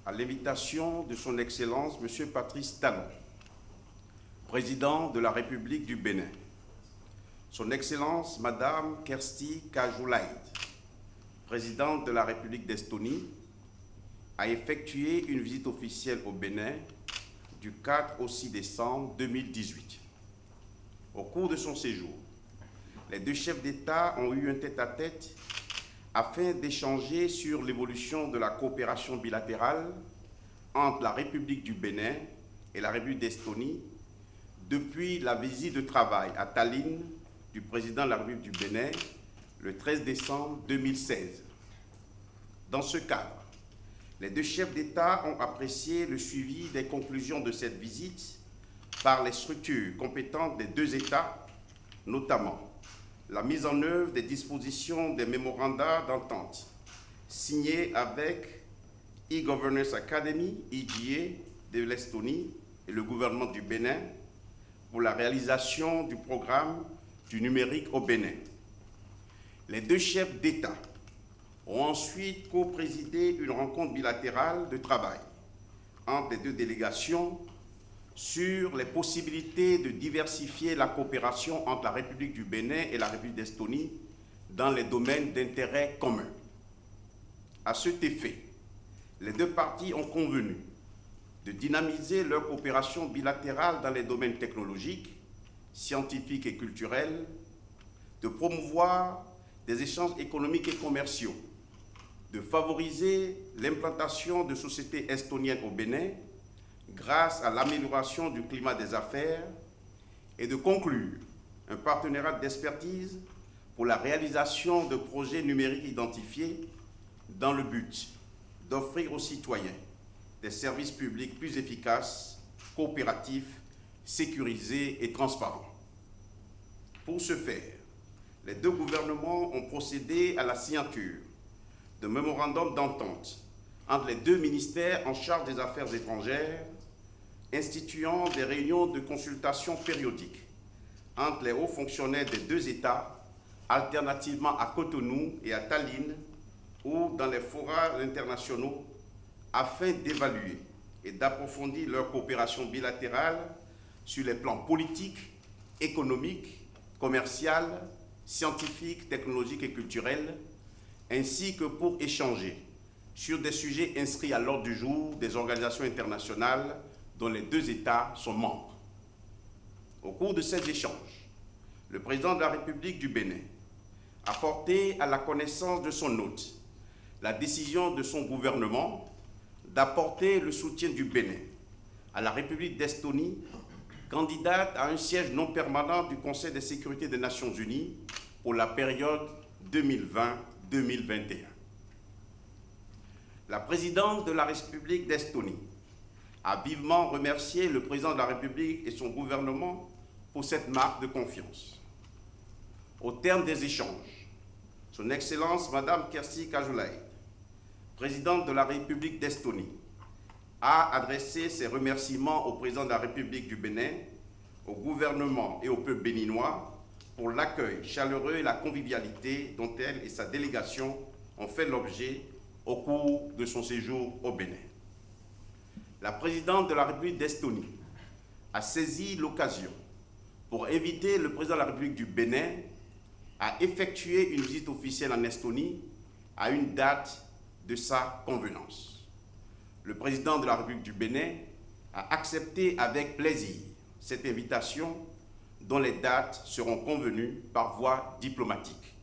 à l'invitation de son Excellence M. Patrice Talon, président de la République du Bénin, son Excellence Mme Kersti Kajoulaïd, présidente de la République d'Estonie, a effectué une visite officielle au Bénin du 4 au 6 décembre 2018. Au cours de son séjour, les deux chefs d'État ont eu un tête-à-tête afin d'échanger sur l'évolution de la coopération bilatérale entre la République du Bénin et la République d'Estonie depuis la visite de travail à Tallinn du président de la République du Bénin le 13 décembre 2016. Dans ce cadre, les deux chefs d'État ont apprécié le suivi des conclusions de cette visite par les structures compétentes des deux États, notamment la mise en œuvre des dispositions des mémorandats d'entente signés avec e-Governance Academy, EGA, de l'Estonie et le gouvernement du Bénin pour la réalisation du programme du numérique au Bénin. Les deux chefs d'État ont ensuite co-présidé une rencontre bilatérale de travail entre les deux délégations sur les possibilités de diversifier la coopération entre la République du Bénin et la République d'Estonie dans les domaines d'intérêt commun. À cet effet, les deux parties ont convenu de dynamiser leur coopération bilatérale dans les domaines technologiques, scientifiques et culturels, de promouvoir des échanges économiques et commerciaux, de favoriser l'implantation de sociétés estoniennes au Bénin grâce à l'amélioration du climat des affaires et de conclure un partenariat d'expertise pour la réalisation de projets numériques identifiés dans le but d'offrir aux citoyens des services publics plus efficaces, coopératifs, sécurisés et transparents. Pour ce faire, les deux gouvernements ont procédé à la signature de mémorandums d'entente entre les deux ministères en charge des affaires étrangères, instituant des réunions de consultation périodiques entre les hauts fonctionnaires des deux États, alternativement à Cotonou et à Tallinn, ou dans les forats internationaux, afin d'évaluer et d'approfondir leur coopération bilatérale sur les plans politiques, économiques, commercial, scientifiques, technologiques et culturels, ainsi que pour échanger sur des sujets inscrits à l'ordre du jour des organisations internationales dont les deux États sont membres. Au cours de ces échanges, le président de la République du Bénin a porté à la connaissance de son hôte la décision de son gouvernement d'apporter le soutien du Bénin à la République d'Estonie, candidate à un siège non permanent du Conseil de sécurité des Nations Unies pour la période 2020-2021. La présidente de la République d'Estonie a vivement remercié le président de la République et son gouvernement pour cette marque de confiance. Au terme des échanges, son Excellence Mme Kersti Kajoulaïd, présidente de la République d'Estonie, a adressé ses remerciements au président de la République du Bénin, au gouvernement et au peuple béninois pour l'accueil chaleureux et la convivialité dont elle et sa délégation ont fait l'objet au cours de son séjour au Bénin. La présidente de la République d'Estonie a saisi l'occasion pour inviter le président de la République du Bénin à effectuer une visite officielle en Estonie à une date de sa convenance. Le président de la République du Bénin a accepté avec plaisir cette invitation dont les dates seront convenues par voie diplomatique.